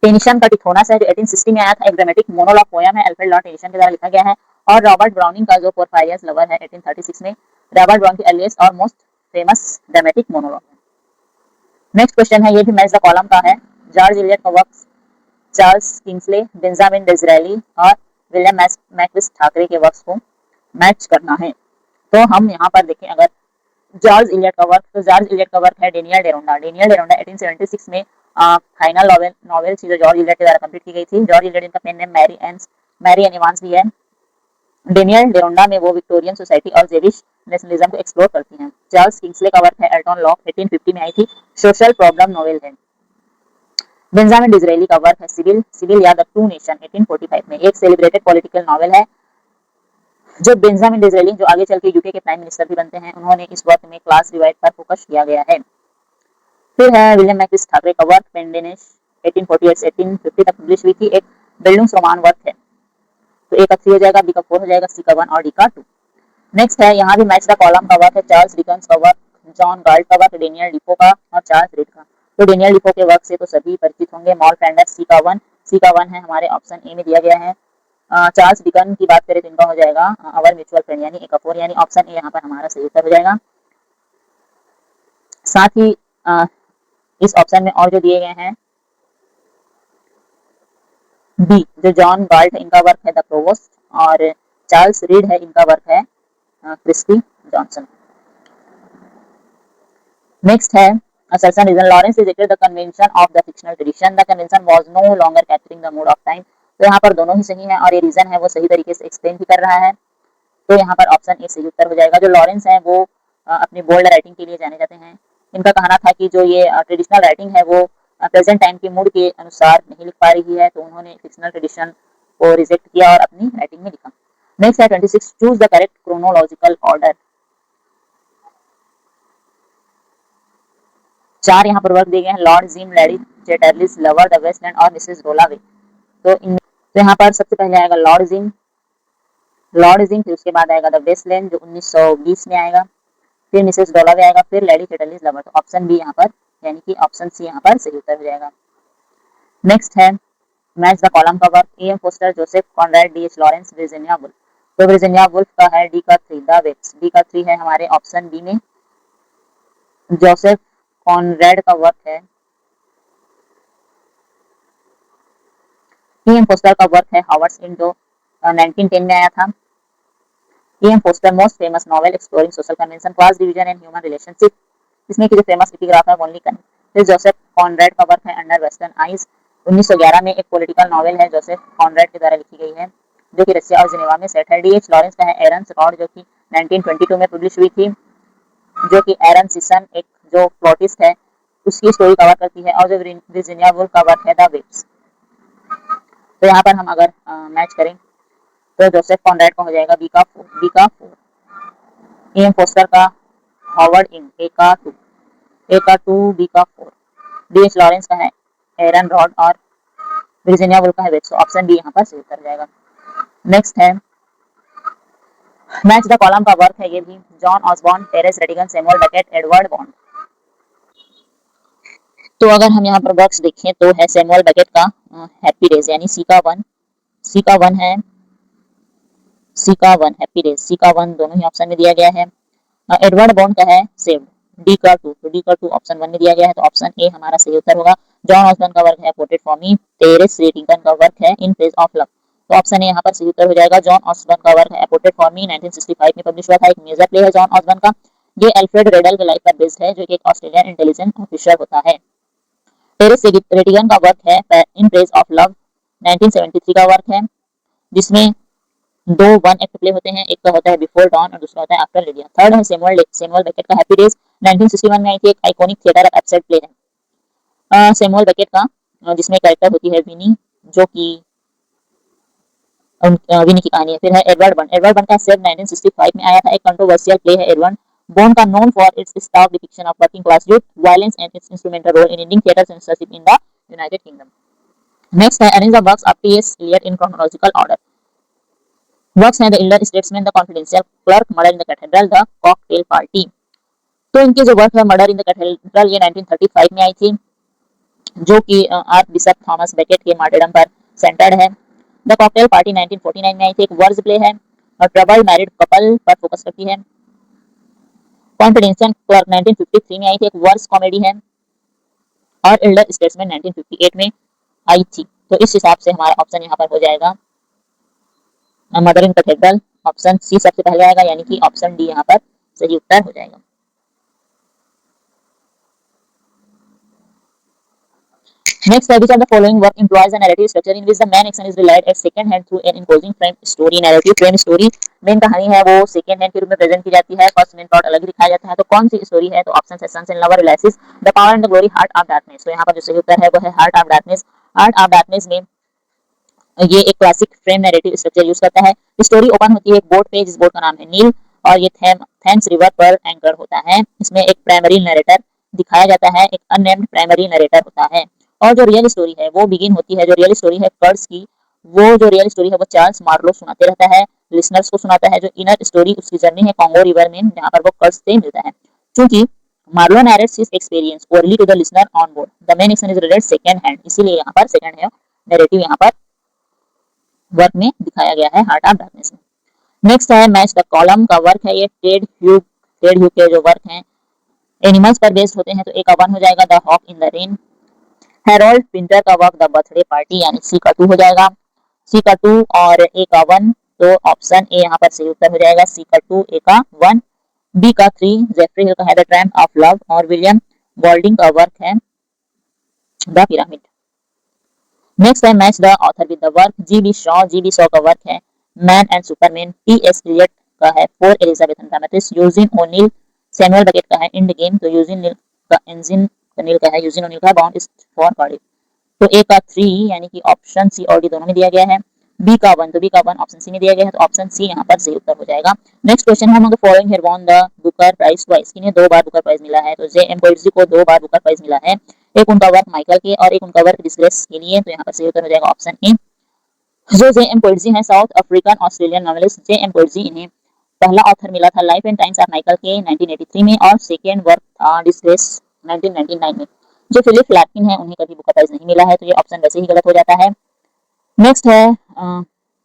टेनिसन का टिथोनस है, जो 1860 में आया था, एक ड्रामेटिक मोनोलॉग पोयम है, अल्फ्रेड लॉर्ड टेनिसन के द्वारा लिखा गया है। और रॉबर्ट ब्राउनिंग का जो पोरफायस लवर है 1836 में, रॉबर्ट ब्राउनिंग की अर्लीस्ट और मोस्ट फेमस ड्रामेटिक मोनोलॉग है। नेक्स्ट क्वेश्चन है, ये भी मैच द कॉलम का है। जॉर्ज इलियट का work Charles Kingsley, Benjamin Disraeli और विलियम मैकविस ठाकरे के वर्क्स को मैच करना है। तो हम यहाँ पर देखें, अगर जॉर्ज इलियट का वर्क, तो जॉर्ज इलियट का वर्क है डेनियल डेरोंडा। डेनियल डेरोंडा 1876 में फाइनल नॉवेल थी जो जॉर्ज इलियट के द्वारा कंप्लीट की गई थी। जॉर्ज इलियट इनका pen name Mary Ann Evans भी है। डेनियल डेरोंडा में वो विक्टोरियन सोसाइटी और जेविश नेशनलिज्म को एक्सप्लोर करती हैं। चार्ल्स किंग्सले का वर्क है एल्टन लॉक, 1850 में आई थी, सोशल प्रॉब्लम नॉवेल है। बेंजामिन डिज़रायली का वर्क है सिविल या द टू नेशन, 1845 में, एक सेलिब्रेटेड पॉलिटिकल नॉवेल है। जो बेंजामिन डिज़रायली जो आगे चल के यूके के प्राइम मिनिस्टर भी बनते हैं, उन्होंने इस वर्क में क्लास डिवाइड पर फोकस किया गया है। फिर है विलियम मैकविस ठाकरे का वर्क पेंडेनेश, 1848 से 1850 तक पब्लिश हुई थी, एक बिल्डुंग्स रोमान वर्क है। तो ए का 3 हो जाएगा, बी का 4 हो जाएगा, सी का 1 और डी का 2। नेक्स्ट है, यहाँ भी मैच द कॉलम का वर्क है चार्ल्स डिकेंस का वर्क, जॉन गाल्ट का वर्क, डेनियल डिफो का और चार्ल्स रीड का। तो डेनियल डिफो के वर्क से तो सभी परिचित होंगे। मॉल फ्लैंडर्स, सी का 1, सी का 1 है हमारे ऑप्शन ए में दिया गया है। चार्ल्स डिकन की बात करें तो इनका हो जाएगा अवर म्यूचुअल फ्रेंड यानी ए का 4, यानी ऑप्शन ए यहाँ पर हमारा सही उत्तर हो जाएगा। साथ ही इस ऑप्शन में और जो दिए गए हैं, बी जो जॉन गाल्ट इनका वर्क है द प्रोवोस्ट, और चार्ल्स रीड है इनका वर्क है क्रिस्टी जॉनसन। नेक्स्ट है assertion reason, Lawrence rejected the convention of the fictional tradition, the convention was no longer capturing the mood of time। तो यहाँ पर दोनों ही सही है और ये रीजन है वो सही तरीके से एक्सप्लेन भी कर रहा है। तो यहाँ पर ऑप्शन ए सही उत्तर हो जाएगा। जो लॉरेंस है वो अपनी बोल्ड राइटिंग के लिए जाने जाते हैं। इनका कहना था कि जो ये ट्रेडिशनल राइटिंग है वो प्रेजेंट टाइम के मूड के अनुसार नहीं लिख पा रही है, तो उन्होंने फिक्शनल ट्रेडिशन को रिजेक्ट किया और अपनी राइटिंग में लिखा। नेक्स्ट है 26, choose the correct chronological order. 4 यहाँ पर वर्क दिए गए हैं, Lord Jim, Lady Chatterley's, lover, the waste land और मिसेस रोलावे। तो यहाँ पर सबसे पहले आएगा लॉर्ड जिम, फिर उसके बाद आएगा द वेस्टलैंड जो 1920 में आएगा, फिर मिसेस डोलावे आएगा, फिर लेडी चैटरलिस, लवर। तो ऑप्शन बी यहाँ पर यानी कि ऑप्शन सी यहाँ पर सही उत्तर हो जाएगा। नेक्स्ट है मैच द कॉलम का work, E M Forster, Joseph Conrad, D H Lawrence, Virginia Woolf. तो वर्जीनिया वुल्फ का है डी का 3, द वेब्स। डी का 3 है हमारे ऑप्शन बी में। जोसेफ कॉनराड का वर्क है, ई एम फोस्टर का वर्क है हावर्ड्स इन जो 1910 में आया था। E M Forster most famous novel exploring social convention, class division and human relationship, इसमें की जो फेमस एपिग्राफ है ओनली कनेक्ट। फिर जोसेफ कॉनराड का वर्क है अंडर वेस्टर्न आइज, 1911 में एक पॉलिटिकल नॉवेल है जोसेफ कॉनराड के द्वारा लिखी गई है जो कि रशिया और जिनेवा में सेट है। डी एच लॉरेंस का है एरन्स रॉड जो कि 1922 में पब्लिश हुई थी, जो कि एरन सीसन एक जो प्लॉटिस्ट है उसकी स्टोरी कवर करती है, और जो वर्जीनिया वुल्फ का वर्क है द वेब्स। तो यहाँ पर हम अगर मैच करें तो जोसेफ कॉनराड का हो जाएगा बी का 4, ई एम फोस्टर का हॉवर्ड इन ए का 2, बी का 4, डी एच लॉरेंस का है एरन रॉड और वर्जीनिया वुल्फ का है वेब्स। ऑप्शन बी यहाँ पर सही उत्तर जाएगा। नेक्स्ट है मैच द कॉलम का वर्क है ये भी, John Osborne, Terence Rattigan, Samuel Beckett, Edward Bond. तो अगर हम यहाँ पर वर्क्स देखें तो है सैमुअल बेकेट का हैप्पी डेज यानी सी का 1 है, हैप्पी डेज, सी का 1 दोनों ही ऑप्शन में दिया गया है। एडवर्ड बॉन्ड का है सेव्ड, डी का 2, तो डी का 2 ऑप्शन 1 में दिया गया है, तो ऑप्शन ए हमारा सही उत्तर होगा। जॉन ऑसबॉर्न का वर्क है पोर्ट्रेट फॉर मी, टेरेस रेडिगन का वर्क है इन फेज ऑफ लव, तो ऑप्शन ए यहाँ पर सही उत्तर हो जाएगा। जॉन ऑसबॉर्न का वर्क है पोर्ट्रेट फॉर मी 1965 में पब्लिश हुआ था, एक मेजर प्ले है जॉन ऑसबॉर्न का। ये अल्फ्रेड रेडल के लाइफ पर बेस्ड है जो कि एक ऑस्ट्रेलियन इंटेलिजेंस ऑफिसर होता है। टेरेस रेडिगन का वर्क है इन प्रेज ऑफ लव 1973 का वर्क है, जिसमें 2 1 एक्ट प्ले होते हैं, एक का होता है बिफोर डॉन और दूसरा होता है आफ्टर लिडिया। थर्ड है सैमुअल बेकेट का हैप्पी डेज 1961 में आई थी, एक iconic theatre of absurd play है सैमुअल बेकेट का, जिसमें कैरेक्टर होती है विनी जो कि विनी की कहानी है। फिर है एडवर्ड बर्न का सेव 1965 में आया था, एक कंट्रोवर्शियल प्ले है एडवर्ड बॉन्ड का, known for its stark depiction of working class youth violence and its instrumental role in Indian theatre censorship in the United Kingdom. Next है arrange the works of T S. Eliot in chronological order. Works हैं the elder statesman, the confidential clerk, murder in the cathedral, the cocktail party. तो इनके जो वर्क है मर्डर इन द कैथेड्रल ये 1935 में आई थी, जो कि आर्क बिशप थॉमस बेकेट के मार्टरडम पर सेंटर्ड है। द कॉकटेल पार्टी 1949 में आई थी, एक वर्ज प्ले है और ट्रबल्ड मैरिड कपल पर फोकस करती है। कॉन्फिडेंशियल क्लर्क 1953 में आई थी, एक वर्ज कॉमेडी है, और एल्डर स्टेट्समैन 1958 में आई थी। तो इस हिसाब से हमारा ऑप्शन यहाँ पर हो जाएगा मर्डर इन कैथेड्रल, ऑप्शन सी सबसे पहले आएगा यानी कि ऑप्शन डी यहाँ पर सही उत्तर हो जाएगा। Next, which of the following work employs a narrative structure in which the main action is relayed at second hand through an imposing frame story narrative? Frame story main कहानी है वो सेकंड हैंड के रूप में प्रेजेंट की जाती है, फर्स्ट मेन प्लॉट अलग ही दिखाया जाता है। तो कौन सी स्टोरी है? तो ऑप्शन है सन्स एंड लवर, रिलायसिस, the power and the glory, heart of darkness. तो यहाँ पर जो सही उत्तर है वो है heart of darkness. Heart of darkness में ये एक classic frame narrative structure use करता है। स्टोरी ओपन होती है एक बोट पे, जिस बोट का नाम है नील, और ये थेम्स रिवर पर एंकर होता है। इसमें एक प्राइमरी नरेटर दिखाया जाता है, एक अननेम्ड प्राइमरी नरेटर होता है। और जो रियल स्टोरी है वो बिगिन होती है, जो रियल स्टोरी है कर्स की वो जो रियल स्टोरी है वो चार्ल्स मार्लो सुनाते रहता है, लिसनर्स को सुनाता है। जो इनर स्टोरी उसकी जर्नी है कॉन्गो रिवर में, जहाँ पर वो कर्ज से मिलता है। क्योंकि Marlow narrates his experience orally to the listener on board, the main action is read second hand, इसीलिए यहाँ पर सेकंड है नैरेटिव यहाँ पर वर्क में दिखाया गया है हार्ट ऑफ डार्कनेस में। नेक्स्ट है मैच द कॉलम का वर्क है ये टेड ह्यूग के जो वर्क हैं एनिमल्स पर बेस्ड होते हैं, तो एक वन हो जाएगा the hawk in the rain. Harold Pinter का वर्क द बर्थडे पार्टी यानी सी का 2 हो जाएगा। सी का 2 और ए का 1, तो ऑप्शन ए यहाँ पर सही उत्तर हो जाएगा, सी का 2 ए का 1। बी का 3 जेफरी हिल का है द ट्रैम्प ऑफ लव, और विलियम गोल्डिंग का वर्क है द पिरामिड। नेक्स्ट है match the author with the work, G B Shaw का वर्क है man and superman. T S Eliot का है for Elizabethan dramatists. Eugene O'Neill Samuel Beckett का है इंड गेम, तो यूजिन ओनिल का है बाउंड फॉर कार्डिफ। तो ए का 3 यानी कि ऑप्शन सी और डी दोनों में दिया गया है। बी का 1, तो बी का 1 ऑप्शन सी में दिया गया है, तो ऑप्शन सी यहाँ पर सही उत्तर हो जाएगा। नेक्स्ट क्वेश्चन है among the following here won the Booker prize twice, किन्हें 2 बार बुकर प्राइज मिला है, तो जे एम पोइट्री को 2 बार बुकर प्राइज मिला है। एक उनका वर्क माइकल के और एक उनका वर्क डिस्ग्रेस के लिए, तो यहाँ पर सही उत्तर हो जाएगा ऑप्शन ए। जो जे एम पोइट्री है साउथ अफ्रीकन ऑस्ट्रेलियन नॉवेलिस्ट जे एम पोइट्री, इन्हें पहला ऑथर मिला था life and times of Michael के 1983 में, और सेकेंड वर्क था डिस्ग्रेस 1999 में। जो फिलिप फ्लैटकिन है उन्हें कभी बुकर प्राइज नहीं मिला है, तो ये ऑप्शन वैसे ही गलत हो जाता है। नेक्स्ट है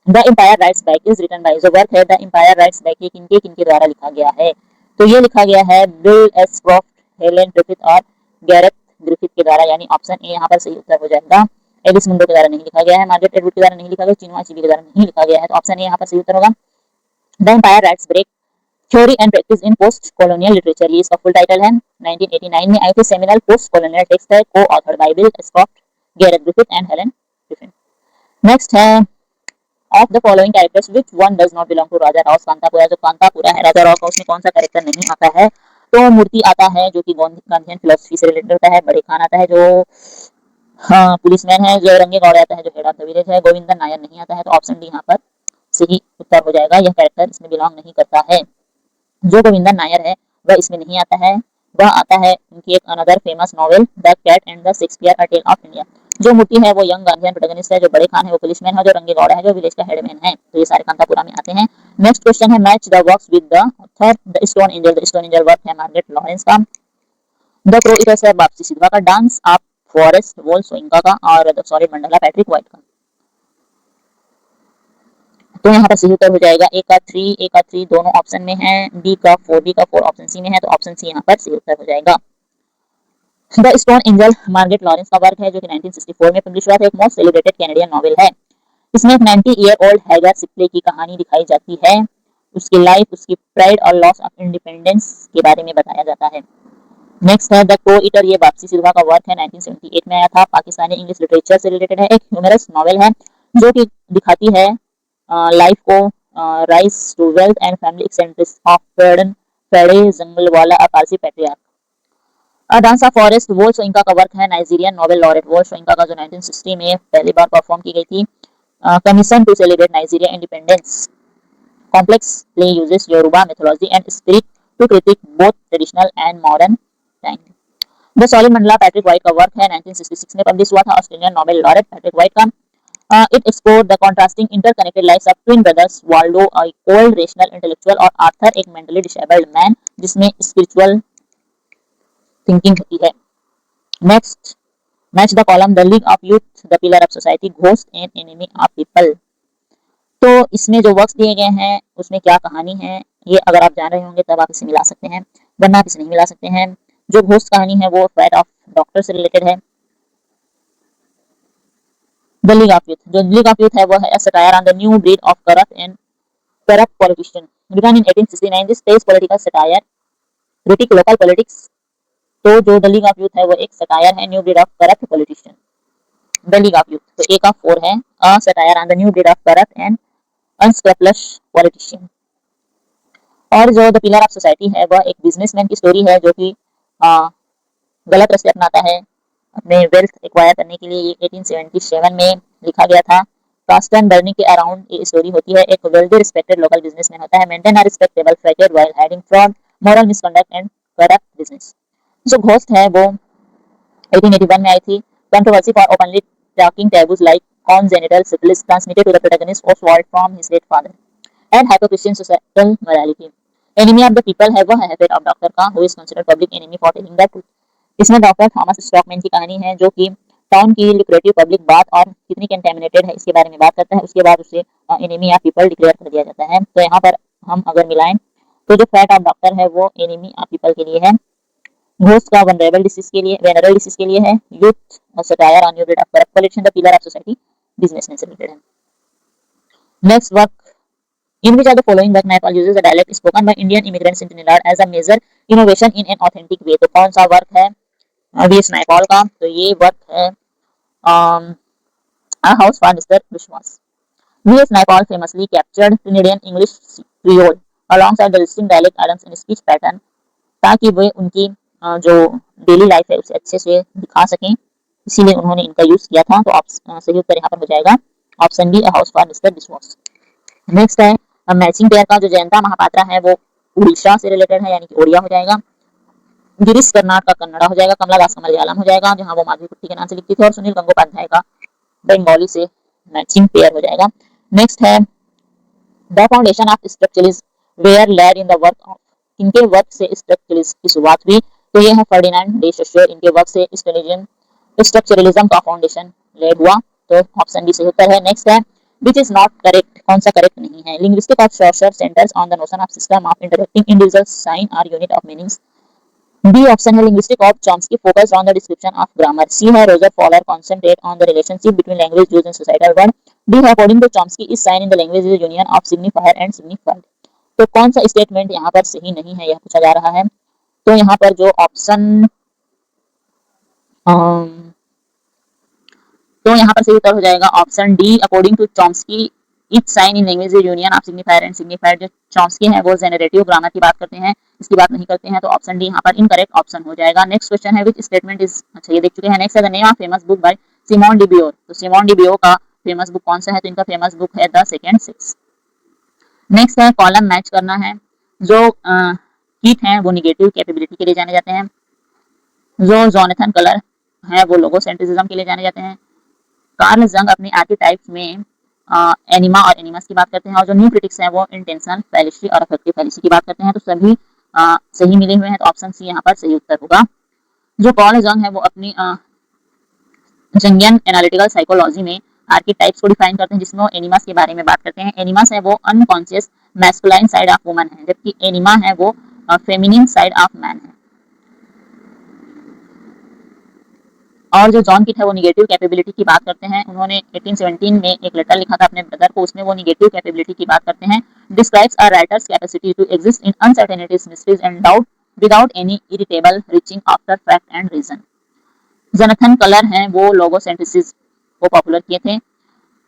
the empire writes back is written by, जो वर्क है द एम्पायर राइट्स बैक ये किनके किनके द्वारा लिखा गया है, तो ये लिखा गया है Bill Ashcroft, Helen Griffith और गैरेथ ग्रिफिथ के द्वारा, यानी ऑप्शन ए यहाँ पर सही उत्तर हो जाएगा। एलिस मुंडो के द्वारा नहीं लिखा गया है, मार्गरेट एटवुड के द्वारा नहीं लिखा गया, चिनुआ अचेबे के द्वारा नहीं लिखा गया है, तो ऑप्शन ए यहाँ पर सही उत्तर होगा। The empire writes break theory and practice in post colonial literature, ये इसका फुल टाइटल है। 1989 में आई थी सेमिनल पोस्ट कॉलोनियल टेक्स्ट है, coauthor by Bill Scott, Gareth Griffith and Helen Griffin. Next है of the following characters which one does not belong to Raja Rao Kanthapura, जो कांतापुरा है राजा राव का उसमें कौन सा कैरेक्टर नहीं आता है, तो मूर्ति आता है जो कि गांधीयन फिलोसफी से रिलेटेड होता है, बड़े खान आता है जो पुलिसमैन है, जो रंगे गौड़े आता है जो हेड ऑफ द विलेज है, गोविंदन नायर नहीं आता है, तो ऑप्शन डी यहाँ पर सही उत्तर हो जाएगा, यह कैरेक्टर इसमें बिलोंग नहीं करता है। जो गोविंदन नायर है वह इसमें नहीं आता है, वह आता है उनकी एक another famous novel the cat and the Shakespeare a tale of India. जो मूर्ति है वो यंग गांधीयन प्रोटैगनिस्ट है, जो बड़े खान है वो पुलिसमैन है, जो रंगे गौड़ा है जो विलेज का हेडमैन है, तो ये सारे कांतापुरा में आते हैं। नेक्स्ट क्वेश्चन है match the works with the author, the stone angel work है मार्गरेट लॉरेंस का। द क्रो इटर्स है वापसी सिल्वा का, dance of forest Wole Soyinka का, और the solid mandala Patrick White का। तो यहाँ पर सही उत्तर हो जाएगा ए का 3 दोनों ऑप्शन में है, बी का 4 ऑप्शन सी में है, तो ऑप्शन सी यहाँ पर सही उत्तर हो जाएगा। The stone angel Margaret Lawrence का वर्क है जो कि 1964 में पब्लिश हुआ था, एक मोस्ट सेलिब्रेटेड कैनेडियन नॉवेल है। इसमें एक 90 ईयर ओल्ड हैगर सिप्ले की कहानी दिखाई जाती है, उसकी लाइफ, उसकी प्राइड और लॉस ऑफ इंडिपेंडेंस के बारे में बताया जाता है। नेक्स्ट है द को ईटर, ये वापसी सिल्वा का वर्क है, 1978 में आया था, पाकिस्तानी इंग्लिश लिटरेचर से रिलेटेड है, एक ह्यूमरस नॉवेल है जो कि दिखाती है लाइफ को, rise to wealth and family eccentrics of Faredoon Junglewalla a Parsi patriarch. Dance of forest Wole Soyinka का वर्क है, Nigerian Nobel laureate Wole Soyinka का, जो 1960 में पहली बार परफॉर्म की गई थी, commission to celebrate Nigeria independence. Complex play uses Yoruba mythology and spirit to critique both traditional and modern time. The solid mandala Patrick White का वर्क है, 1966 में पब्लिश हुआ था, Australian Nobel laureate Patrick White का। It explored the contrasting interconnected lives of twin brothers Waldo, a cold rational intellectual, और Arthur, एक mentally disabled man जिसमें spiritual thinking होती है। Next, match the column the League of Youth, the Pillar of Society, Ghost and Enemy of People। तो इसमें जो वर्क्स दिए गए हैं उसमें क्या कहानी है, ये अगर आप जान रहे होंगे तब आप इसे मिला सकते हैं, वरना आप इसे नहीं मिला सकते हैं। जो घोस्ट कहानी है वो फाइट ऑफ डॉक्टर से रिलेटेड है। द लीग ऑफ यूथ, जो लीग ऑफ यूथ है वो है satire on the new breed of corrupt politician written in 1869। This place political satire critic local politics. तो जो द लीग ऑफ यूथ है वो एक सटायर है new breed of corrupt politician. The league of youth, तो ए का 4 है, a satire on the new breed of corrupt and unscrupulous politician. और जो द पिलर ऑफ सोसाइटी है वह एक बिजनेसमैन की स्टोरी है जो कि गलत रास्ते अपनाता है अपने वेल्थ एक्वायर करने के लिए। ये 1877 में लिखा गया था। कास्टन बर्नी के अराउंड ये स्टोरी होती है। एक वेल्दी रिस्पेक्टेड लोकल बिजनेसमैन होता है, मेंटेन अ रिस्पेक्टेबल फ्रैकेट while hiding fraud, moral misconduct and corrupt business. जो घोस्ट है वो 1881 में आई थी। Controversy for openly talking taboos like congenital syphilis transmitted to the protagonist of Oswald from his late father. And hyper-Christian societal morality. Enemy of the people है वो है फेट ऑफ डॉक्टर का, who is considered public enemy for telling the truth. इसमें डॉक्टर थॉमस स्टॉकमैन की कहानी है जो कि टाउन की लिक्रेटिव पब्लिक बात और कितनी कंटेमिनेटेड है इसके बारे में बात करता है। उसके बाद उसे एनिमी या पीपल डिक्लेयर कर दिया जाता है। तो यहाँ पर हम अगर मिलाएं तो जो फैट ऑफ डॉक्टर है वो एनिमी ऑफ पीपल के लिए है, घोस्ट का वेनरेबल डिसीज के लिए है, youth satire on new breed of corrupt politician the pillar of society businessman से रिलेटेड है। Next work in which of the following work Naipaul uses a dialect spoken by Indian immigrants in Trinidad as a major innovation in an authentic way। तो कौन सा वर्क है वीएस नायपॉल का? तो ये वर्क है A House for Mr. Vishwas। VS Naipaul famously captured Trinidadian English Creole alongside the distinct dialect items in speech pattern ताकि वे उनकी जो डेली लाइफ है उसे अच्छे से दिखा सकें, इसीलिए उन्होंने इनका यूज किया था। तो सही उत्तर यहाँ पर हो जाएगा option B, A House for Mr. Vishwas। Next है मैचिंग पेयर का जो जयंता महापात्रा है वो उड़ीसा से रिलेटेड है, यानी कि ओडिया हो जाएगा। गिरीश कर्नाड का कन्नड़ा हो जाएगा। कमला दास का मलयालम हो जाएगा, जहां वो माधवी कुट्टी के नाम से लिखती थी। और सुनील गंगोपाध्याय का बंगाली से मैचिंग पेयर हो जाएगा। नेक्स्ट है the foundation of structuralism were laid in the work of, इनके वर्क से स्ट्रक्चरलिज्म की शुरुआत हुई। तो ये है फर्डिनेंड डे सोशर, इनके वर्क से स्ट्रक्चरलिज्म का फाउंडेशन लेड हुआ। तो ऑप्शन बी सही उत्तर है। नेक्स्ट है which is not correct, कौन सा करेक्ट नहीं है? Linguistic of Chaucer centers on the notion of system of interacting individual sign or unit of meanings। B option है linguistic of Chomsky focused on the description of grammar। C है Roger Fowler concentrate on the relationship between language use and societal word। D है according to Chomsky is sign in the language is a union of signifier and signified। तो कौन सा स्टेटमेंट यहाँ पर सही नहीं है, यह पूछा जा रहा है। तो यहाँ पर जो ऑप्शन तो यहाँ पर सही उत्तर हो जाएगा option D, according to Chomsky each sign in language union of signifier and signified. जो चॉम्स्की है वो जेनरेटिव ग्रामर की बात करते हैं, इसकी बात नहीं करते हैं। तो ऑप्शन डी यहाँ पर इनकरेक्ट ऑप्शन हो जाएगा। नेक्स्ट क्वेश्चन है विच स्टेटमेंट इज, अच्छा ये देख चुके हैं। नेक्स्ट है the name of famous book by Simone de Beauvoir. तो सिमोन डी बियोर का फेमस बुक कौन सा है? तो इनका फेमस बुक है द सेकंड सेक्स। नेक्स्ट है कॉलम मैच करना है। जो कीट हैं वो निगेटिव कैपेबिलिटी के लिए जाने जाते हैं। जो जोनाथन कलर है वो लोगोसेंट्रिसिज्म के लिए जाने जाते हैं। कार्ल जंग अपने आर्किटाइप्स में एनिमा और एनिमस की बात करते हैं। और जो न्यू क्रिटिक्स हैं वो इंटेंशनल फैलेसी और अफेक्टिव फैलेसी की बात करते हैं। तो सभी सही मिले हुए हैं, तो ऑप्शन सी यहाँ पर सही उत्तर होगा। जो कार्ल जंग है वो अपनी जंगियन एनालिटिकल साइकोलॉजी में आर्किटाइप्स को डिफाइन करते हैं, जिसमें वो एनिमस के बारे में बात करते हैं। एनिमस है वो unconscious masculine side of woman है, जबकि एनिमा है वो फेमिनिन साइड ऑफ मैन है। और जो जॉन किट है वो निगेटिव कैपेबिलिटी की बात करते हैं। उन्होंने 1817 में एक लेटर लिखा था अपने ब्रदर को, उसमें वो निगेटिव कैपेबिलिटी की बात करते हैं। Describes a writer's capacity to exist in uncertainties, mysteries and doubt without any irritable reaching after fact and reason. Jonathan Culler हैं वो लोगोसेंट्रिसिज्म को पॉपुलर किए थे।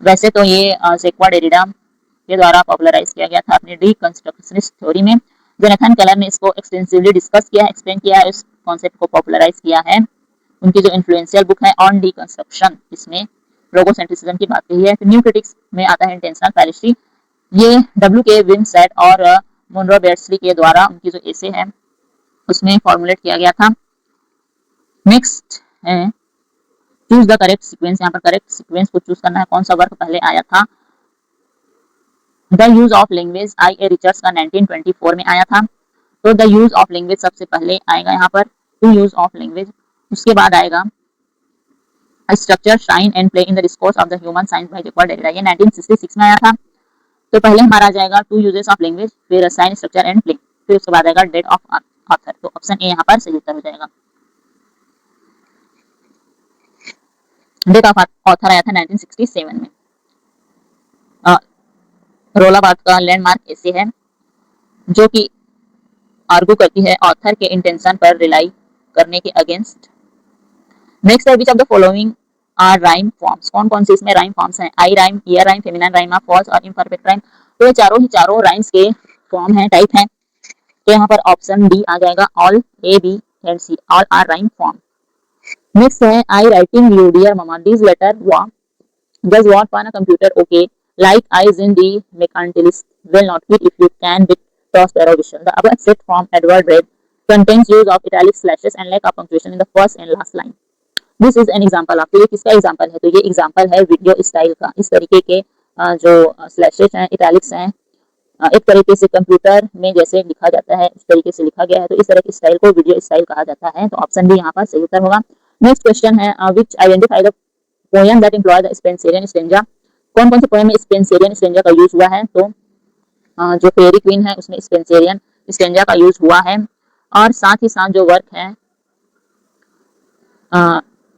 वैसे तो ये सेक्वा डेरिडा के द्वारा पॉपुलराइज किया गया था अपनी डीकंस्ट्रक्शनिस्ट थ्योरी में। जोनाथन कलर ने इसको एक्सटेंसिवली डिस्कस किया है, एक्सप्लेन किया है, इस कॉन्सेप्ट को पॉपुलराइज किया है। उनकी जो इन्फ्लुएंशियल बुक है ऑन डीकंस्ट्रक्शन, इसमें लोगोसेंट्रिसिज्म की बात कही है। फिर न्यू क्रिटिक्स में आता है इंटेंशनल फैलेसी, ये W.K. विमसेट और मोनरो बेयर्सली के द्वारा उनकी जो एसे है उसमें फॉर्मुलेट किया गया था। नेक्स्ट है चूज द करेक्ट सीक्वेंस। यहाँ पर करेक्ट सीक्वेंस को चूज करना है, कौन सा वर्क पहले आया था। The use of language I.A. Richards का 1924 में आया था। तो द यूज ऑफ लैंग्वेज सबसे पहले आएगा यहाँ पर, टू यूज ऑफ लैंग्वेज। उसके बाद आएगा structure sign and play in the discourse of the human science by Jacques Derrida, ये 1966 में आया था। तो पहले हमारा आ जाएगा टू यूजेस ऑफ लैंग्वेज, फिर साइन, स्ट्रक्चर एंड प्ले, फिर उसके बाद आएगा डेट ऑफ ऑथर। तो ऑप्शन ए यहाँ पर सही उत्तर हो जाएगा। डेट ऑफ ऑथर आया था 1967 में। रोला बार्थ का लैंडमार्क एसे है जो कि आर्गू करती है ऑथर के इंटेंशन पर रिलाई करने के अगेंस्ट। नेक्स्ट है which of the following are rhyme forms, कौन कौन से इसमें राइम फॉर्म्स हैं? Eye rhyme, ear rhyme, feminine rhyme, false और इम्परफेक्ट राइम। तो ये चारों राइम्स के फॉर्म हैं, टाइप हैं। तो यहाँ पर ऑप्शन डी आ जाएगा, all A B and C, all are rhyme form. Next है I writing you dear mama, this letter वा does what on a computer, okay, like eyes in the mercantilist will not fit if you can with Prospero Vision. The above set from Edward Reed contains use of italic slashes and lack of punctuation in the first and last line. This is an example of, तो ये किसका एग्जांपल है, तो ये एग्जांपल है वीडियो स्टाइल का। इस तरीके के जो स्लैशेस हैं, इटैलिक्स हैं, एक तरीके से कंप्यूटर में जैसे लिखा जाता है इस तरीके से लिखा गया है, तो इस तरह की स्टाइल को वीडियो स्टाइल कहा जाता है। तो ऑप्शन बी यहाँ पर सही उत्तर होगा। नेक्स्ट क्वेश्चन है which identify the poem that employ the Spenserian stanza. कौन कौन से पोएम में स्पेंसरियन स्टेंजा का यूज हुआ है, तो जो फेयरी क्वीन है उसमें स्पेंसरियन स्टेंजा का यूज हुआ है। और साथ ही साथ जो वर्क है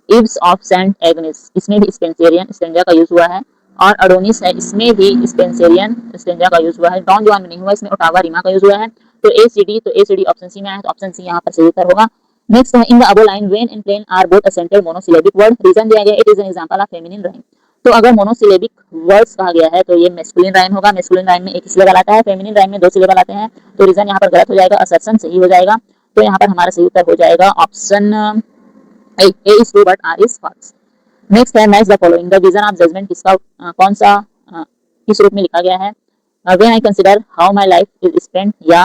इव्स ऑफ सेंट एग्नेस, इसमें भी स्पेंसरियन स्टेंजा का यूज हुआ है। और अडोनिस है, इसमें भी स्पेंसरियन स्टेंजा का यूज हुआ है। डॉन जुआन में नहीं हुआ, इसमें ओटावा रीमा का यूज हुआ है। तो एसीडी ऑप्शन सी में आया, तो ऑप्शन सी यहाँ पर सही उत्तर होगा। नेक्स्ट है in the above line when in plain are both accented monosyllabic word, reason दिया गया it is an example of feminine rhyme. तो अगर मोनोसिलेबिक वर्ड्स कहा गया है तो ये मैस्कुलिन राइम होगा। मैस्कुलिन राइम में एक सिलेबल आता है, फेमिनिन राइम में दो सिलेबल आते हैं। तो रीजन यहाँ पर गलत हो जाएगा, असर्शन सही हो जाएगा। तो यहाँ पर हमारा सही उत्तर हो जाएगा option A is true but R is false. Next है match the following, the vision of judgement किसका कौन सा किस रूप में लिखा गया है। When I consider how my life is spent, या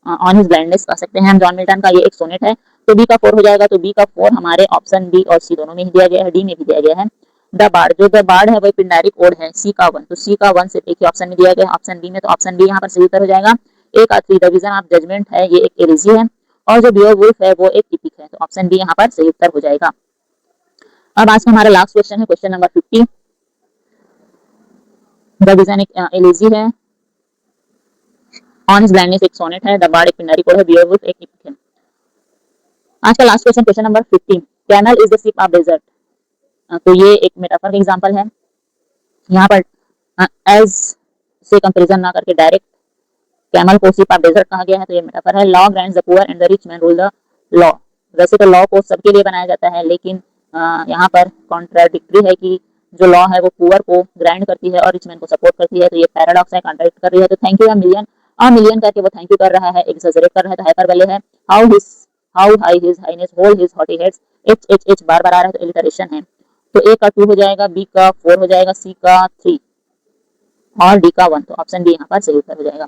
ऑन हिज ब्लाइंडनेस कह सकते हैं हम। जॉन मिल्टन का ये एक सोनेट है, तो बी का 4 हो जाएगा। तो बी का 4 हमारे ऑप्शन बी और सी दोनों में ही दिया गया है, डी में भी दिया गया है। द बार्ड, जो द बार्ड है वही पिंडारिक ओड है, सी का 1, तो सी का 1 सिर्फ एक ही ऑप्शन में दिया गया है, ऑप्शन बी में। तो ऑप्शन बी यहाँ पर सही उत्तर हो जाएगा। एक आखिरी द विजन ऑफ जजमेंट है, ये एक एलिजी है, और जो बियरवुल्फ है वो एक इपिक है। तो ऑप्शन बी यहाँ पर सही उत्तर हो जाएगा। अब आज का हमारा लास्ट क्वेश्चन है क्वेश्चन नंबर 50। द विजन एक एलिजी है, ऑन हिज ब्लाइंडनेस एक सोनेट है, द बार्ड एक पिंडारिक ओड है, बियरवुल्फ एक इपिक है। आज का last question question number 15, camel is the ship of desert. तो ये एक मेटाफर का एग्जांपल है। यहाँ पर एज से कंपैरिजन ना करके डायरेक्ट कैमल को शिप ऑफ डेजर्ट कहा गया है, तो ये मेटाफर है। Law grants the poor and the rich man rule the law. वैसे तो लॉ को सबके लिए बनाया जाता है, लेकिन यहाँ पर कॉन्ट्राडिक्टरी है कि जो लॉ है वो पुअर को ग्रांट करती है और रिच मैन को सपोर्ट करती है। तो ये पैराडॉक्स है, कॉन्ट्राडिक्ट कर रही है। तो थैंक यू अ मिलियन करके वो थैंक यू कर रहा है, एक्सैजरेट कर रहा है, तो हाइपरबोले है। How high his highness hold his haughty heads, H H H बार बार आ रहा है, तो इलिटरेशन है। तो ए का 2 हो जाएगा, बी का 4 हो जाएगा, सी का 3 और डी का 1। तो ऑप्शन डी यहाँ पर सही उत्तर हो जाएगा।